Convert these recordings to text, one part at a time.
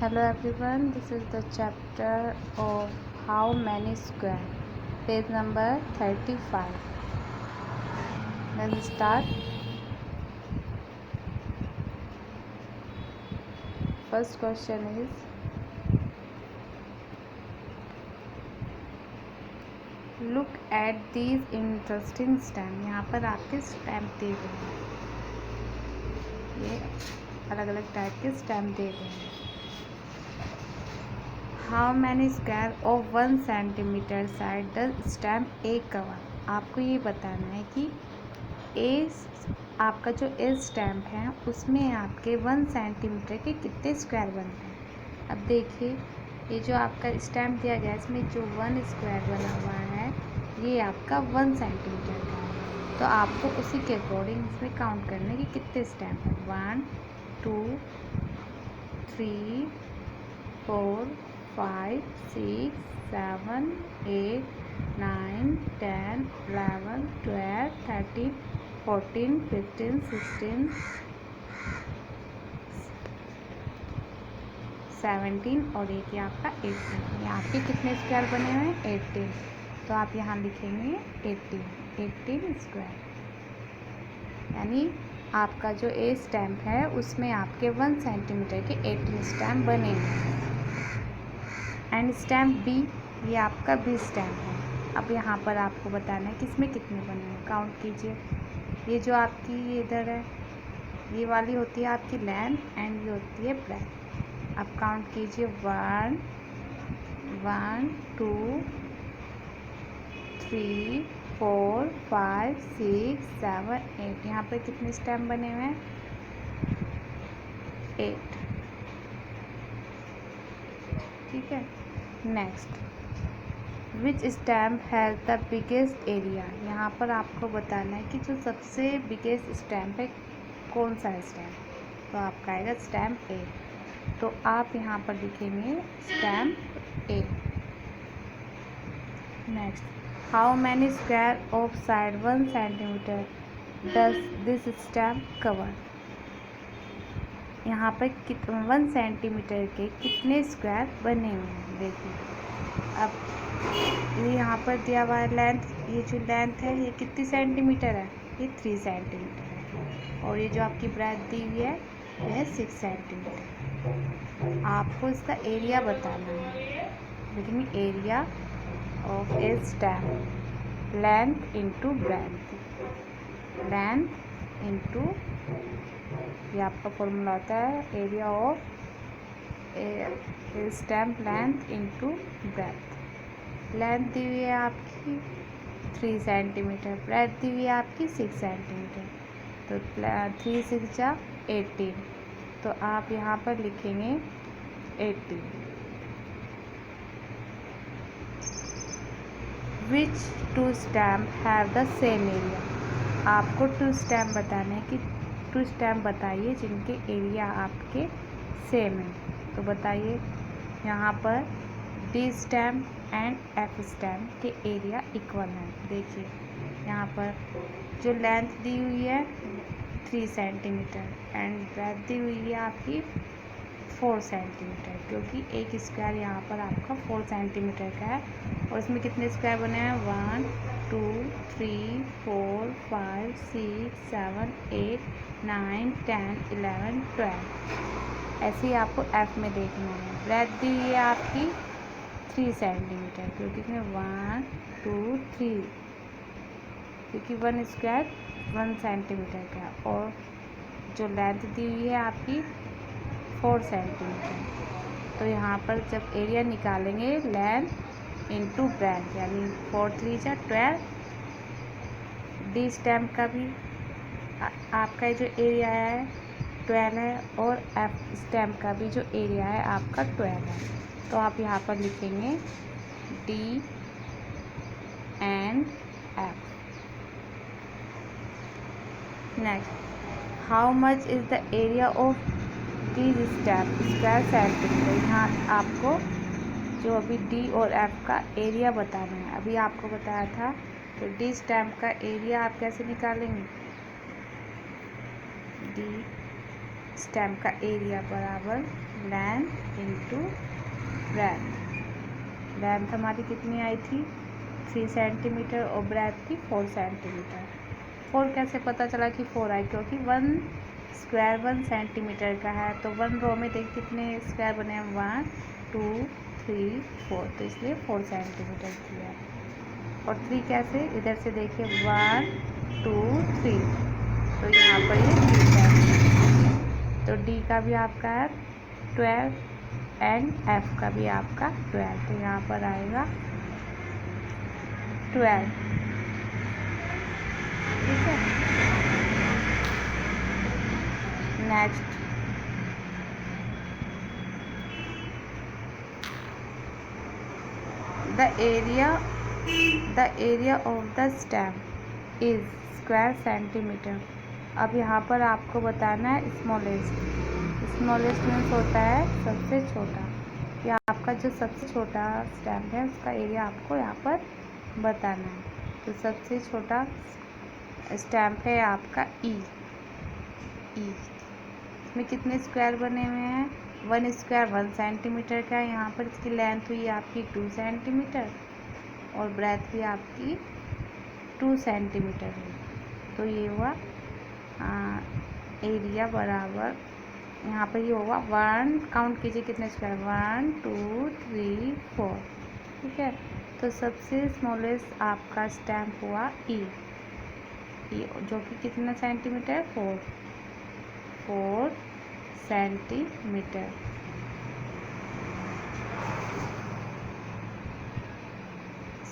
Hello everyone, this is the chapter of how many square, page number 35. Let's start. First question is, look at these interesting stamp. यहाँ पर आपके stamp दे गए हैं, ये अलग अलग टाइप के स्टैम्प दे गए हैं. How many square of 1 centimetre side the stamp A cover. आपको ये बताना है कि ए आपका जो ए स्टैम्प है उसमें आपके 1 सेंटीमीटर के कितने स्क्वायर बनते हैं. अब देखिए, ये जो आपका स्टैम्प दिया गया है इसमें जो 1 स्क्वायर बना हुआ है ये आपका 1 सेंटीमीटर का है. तो आपको उसी के अकॉर्डिंग इसमें काउंट करने की कितने स्टैम्प हैं. 1 2 3 4 5 6 7 8 9 10 11 12 13 14 15 16 17 और एक ये आपका 18. ये आपके कितने स्क्वायर बने हुए हैं. 18. तो आप यहाँ लिखेंगे 18 स्क्वायर. यानी आपका जो ए स्टैम्प है उसमें आपके 1 सेंटीमीटर के 18 स्टैम्प बने हुए हैं. एंड स्टैम्प बी, ये आपका बी स्टैम्प है. अब यहाँ पर आपको बताना है कि इसमें कितने बने हैं. काउंट कीजिए. ये जो आपकी ये इधर है ये वाली होती है आपकी लेंथ एंड ये होती है ब्रेथ. अब काउंट कीजिए. 1 1 2 3 4 5 6 7 8. यहाँ पर कितने स्टैम्प बने हुए हैं. 8. ठीक है. Next, which stamp has the biggest area. यहाँ पर आपको बताना है कि जो सबसे बिगेस्ट स्टैम्प है कौन सा स्टैम्प. तो आपका आएगा स्टैम्प ए. तो आप यहाँ पर लिखेंगे stamp A. Next, how many square of side 1 centimetre does this stamp cover. यहाँ पर 1 सेंटीमीटर के कितने स्क्वायर बने हुए हैं. देखिए, अब ये यहाँ पर दिया हुआ है लेंथ. ये जो लेंथ है ये कितनी सेंटीमीटर है. ये 3 सेंटीमीटर है. और ये जो आपकी ब्रेथ दी हुई है यह 6 सेंटीमीटर. आपको इसका एरिया बताना है. लेकिन area of a stamp, length into breadth, length into ये आपका फॉर्मूला होता है area of stamp, length into breadth. Length दी हुई है आपकी 3 सेंटीमीटर, ब्रेथ दी हुई है आपकी 6 सेंटीमीटर. तो 3 6 जा 18. तो आप यहाँ पर लिखेंगे 18. विच 2 stamp have the same area. आपको 2 स्टैम्प बताना है कि 2 स्टैम्प बताइए जिनके एरिया आपके सेम है. तो बताइए. यहाँ पर D stamp and F stamp के एरिया इक्वल है. देखिए, यहाँ पर जो लेंथ दी हुई है 3 सेंटीमीटर एंड ब्रेथ दी हुई है आपकी 4 सेंटीमीटर, क्योंकि एक स्क्वायर यहाँ पर आपका 4 सेंटीमीटर का है. और इसमें कितने स्क्वायर बने हैं. 1 2 3 4 5 6 7 8 9 10 11 12. ऐसे ही आपको एफ में देखना है. ब्रेथ दी हुई है आपकी 3 सेंटीमीटर, क्योंकि इसमें 1 2 3, क्योंकि 1 स्क्वायर 1 सेंटीमीटर का. और जो लेंथ दी हुई है आपकी 4 सेंटीमीटर. तो यहाँ पर जब एरिया निकालेंगे लेंथ इंटू ब्रेथ, यानी 4 3 जा 12. डी स्टैम्प का भी आपका जो एरिया है 12 है और एफ स्टैम्प का भी जो एरिया है आपका 12 है. तो आप यहाँ पर लिखेंगे D and F. Next, how much is the area of these stamp square centimetre. यहाँ आपको जो अभी डी और एफ का एरिया बताना है. अभी आपको बताया था. तो डी स्टैम्प का एरिया आप कैसे निकालेंगे. डी स्टेम का एरिया बराबर लेंथ इंटू ब्रेथ। लेंथ हमारी कितनी आई थी 3 सेंटीमीटर और ब्रेथ थी 4 सेंटीमीटर। 4 कैसे पता चला कि 4 आई, क्योंकि 1 स्क्वायर 1 सेंटीमीटर का है, तो 1 रो में देखिए कितने स्क्वायर बने हैं 1 2 3 4, तो इसलिए 4 सेंटीमीटर किया। और 3 कैसे, इधर से देखिए 1 2 3, तो यहाँ पर ये 3 सेंटीमीटर। तो डी का भी आपका है 12 एंड एफ का भी आपका 12, तो यहाँ पर आएगा 12। ठीक है, next the area of the stem is square centimetre. अब यहाँ पर आपको बताना है स्मॉलेस्ट। स्मॉलेस्ट मीन्स होता है सबसे छोटा, या आपका जो सबसे छोटा स्टेम है उसका एरिया आपको यहाँ पर बताना है। तो सबसे छोटा स्टैम्प है आपका ई। इसमें कितने स्क्वायर बने हुए हैं 1 स्क्वायर 1 सेंटीमीटर का। यहाँ पर इसकी लेंथ हुई आपकी 2 सेंटीमीटर और ब्रेथ भी आपकी 2 सेंटीमीटर हुई। तो ये हुआ एरिया बराबर, यहाँ पर ये होगा 1, काउंट कीजिए कितने स्क्वायर 1 2 3 4। ठीक है, तो सबसे स्मॉलेस्ट आपका स्टैम्प हुआ ई, जो कि कितना सेंटीमीटर 4 सेंटीमीटर।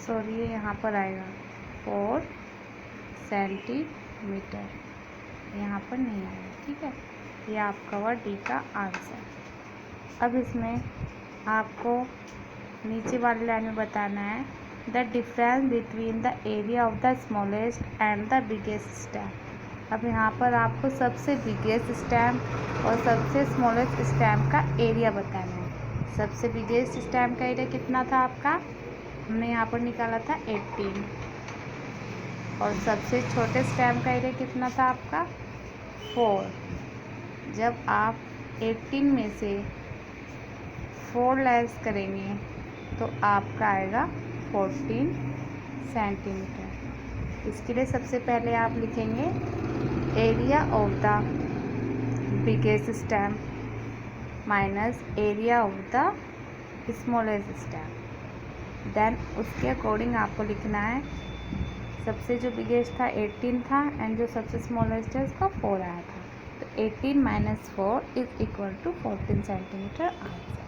सॉरी, ये यहाँ पर आएगा 4 सेंटीमीटर, यहाँ पर नहीं आएगा। ठीक है, ये आपका हुआ डी का आंसर। अब इसमें आपको नीचे वाली लाइन में बताना है the difference between the area of the smallest and the biggest stamp. अब यहाँ पर आपको सबसे बिगेस्ट स्टैम्प और सबसे स्मॉलेस्ट स्टैम्प का एरिया बताना है। सबसे बिगेस्ट स्टैम्प का एरिया कितना था आपका, हमने यहाँ पर निकाला था 18, और सबसे छोटे स्टैम्प का एरिया कितना था आपका 4। जब आप 18 में से 4 लेस करेंगे तो आपका आएगा 14 सेंटीमीटर। इसके लिए सबसे पहले आप लिखेंगे area of the biggest stamp minus area of the smallest stamp. Then उसके अकॉर्डिंग आपको लिखना है सबसे जो बिगेस्ट था 18 था एंड जो सबसे स्मॉलेस्ट है उसका 4 आया था, तो 18 minus 4 is equal to 14 centimetre answer.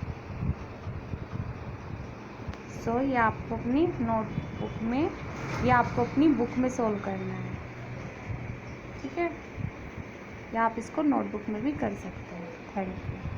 So ये आपको अपनी नोटबुक में या आपको अपनी बुक में सोल्व करना है। ठीक है, या आप इसको नोटबुक में भी कर सकते हैं। Thank you.